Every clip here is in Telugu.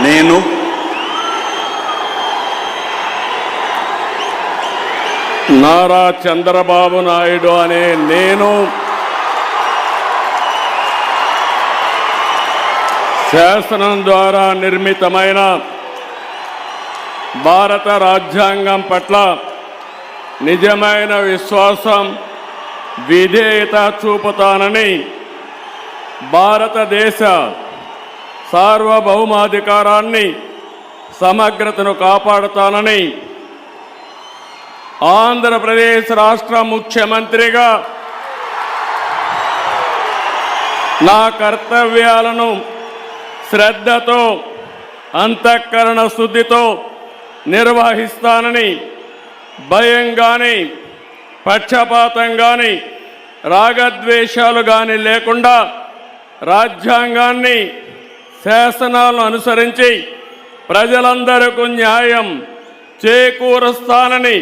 నేను నారా చంద్రబాబు నాయుడు అనే నేను శాసనం ద్వారా నిర్మితమైన భారత రాజ్యాంగం పట్ల నిజమైన విశ్వాసం, విధేయత చూపుతానని, భారతదేశ సార్వభౌమాధికారాన్ని, సమగ్రతను కాపాడుతానని ఆంధ్రప్రదేశ్ రాష్ట్ర ముఖ్యమంత్రిగా నా కర్తవ్యాలను శ్రద్ధతో, అంతఃకరణ శుద్ధితో నిర్వహిస్తానని, భయం కానీ, పక్షపాతం కానీ, రాగద్వేషాలు కానీ లేకుండా రాజ్యాంగాన్ని, శాసనాలను అనుసరించి ప్రజలందరికీ న్యాయం చేకూరుస్తానని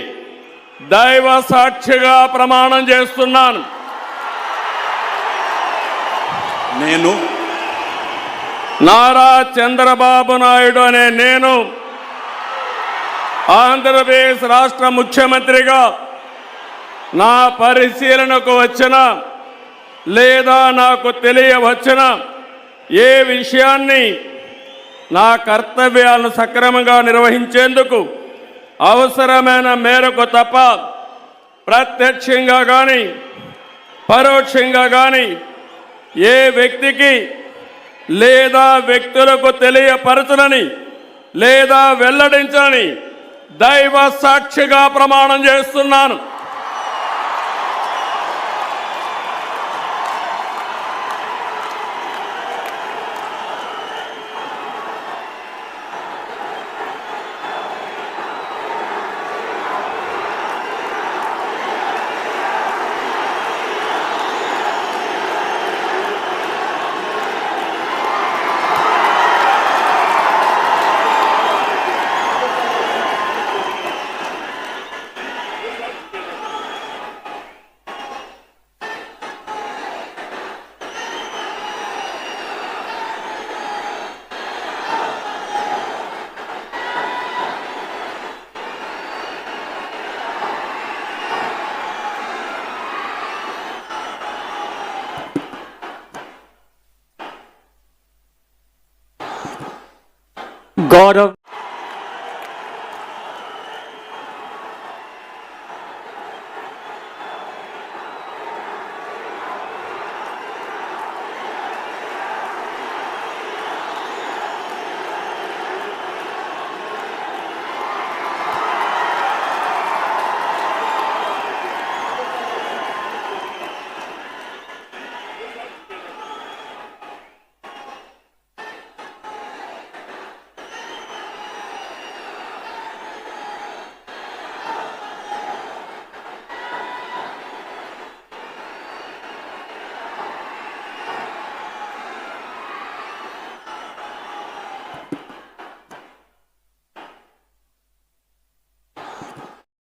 దైవ సాక్షిగా ప్రమాణం చేస్తున్నాను. నేను నారా చంద్రబాబు నాయుడు అనే నేను ఆంధ్రప్రదేశ్ రాష్ట్ర ముఖ్యమంత్రిగా నా పరిశీలనకు వచ్చిన లేదా నాకు తెలియవచ్చిన ఏ విషయాన్ని నా కర్తవ్యాలను సక్రమంగా నిర్వహించేందుకు అవసరమైన మేరకు తప్ప ప్రత్యక్షంగా కానీ పరోక్షంగా కానీ ఏ వ్యక్తికి లేదా వ్యక్తులకు తెలియపరచనని లేదా వెల్లడించని దైవ సాక్షిగా ప్రమాణం చేస్తున్నాను. గౌరవ్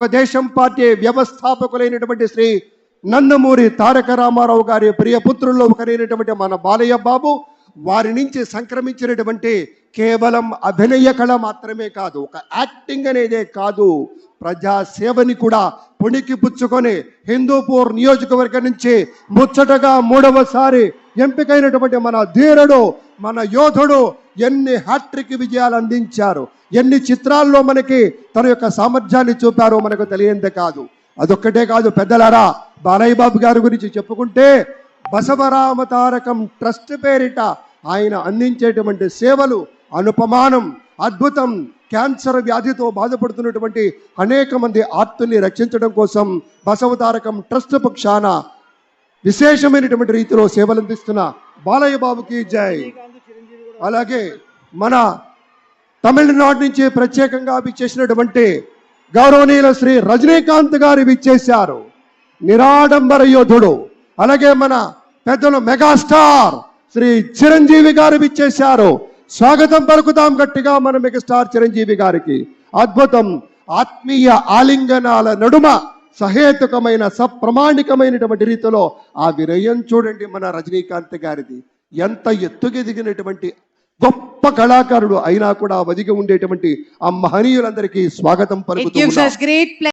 దేశం పార్టీ వ్యవస్థాపకులైనటువంటి శ్రీ నందమూరి తారక రామారావు గారి ప్రియపుత్రుల్లో ఒకరైనటువంటి మన బాలయ్య బాబు వారి నుంచి సంక్రమించినటువంటి కేవలం అభినయ కళ మాత్రమే కాదు, ఒక యాక్టింగ్ అనేదే కాదు, ప్రజాసేవని కూడా పుణికి పుచ్చుకొని హిందూపూర్ నియోజకవర్గం నుంచి ముచ్చటగా 3వసారి ఎంపికైనటువంటి మన ధీరుడు, మన యోధుడు ఎన్ని హ్యాట్రిక్ విజయాలు అందించారు, ఎన్ని చిత్రాల్లో మనకి తన యొక్క సామర్థ్యాన్ని చూపారో మనకు తెలియందే కాదు. అదొక్కటే కాదు పెద్దలారా, బాలయ్య బాబు గారి గురించి చెప్పుకుంటే బసవరామ తారకం ట్రస్ట్ పేరిట ఆయన అందించేటువంటి సేవలు అనుపమానం, అద్భుతం. క్యాన్సర్ వ్యాధితో బాధపడుతున్నటువంటి అనేక మంది ఆర్తుల్ని రక్షించడం కోసం బసవతారకం ట్రస్ట్ పక్షాన విశేషమైనటువంటి రీతిలో సేవలు అందిస్తున్న బాలయ్య బాబుకి జై. అలాగే మన తమిళనాడు నుంచి ప్రత్యేకంగా విచ్చేసినటువంటి గౌరవనీయుల శ్రీ రజనీకాంత్ గారు విచ్చేశారు, నిరాడంబర యోధుడు. అలాగే మన పెద్దలు మెగాస్టార్ శ్రీ చిరంజీవి గారు విచ్చేశారు. స్వాగతం పలుకుతాం గట్టిగా మన మెగాస్టార్ చిరంజీవి గారికి. అద్భుతం. ఆత్మీయ ఆలింగనాల నడుమ సహేతుకమైన సప్రమాణికమైనటువంటి రీతిలో ఆ విరయం చూడండి మన రజనీకాంత్ గారిది. ఎంత ఎత్తుకెదిగినటువంటి గొప్ప కళాకారుడు అయినా కూడా ఒదిగి ఉండేటువంటి ఆ మహనీయులందరికీ స్వాగతం It gives పలుకుతూ us great pleasure.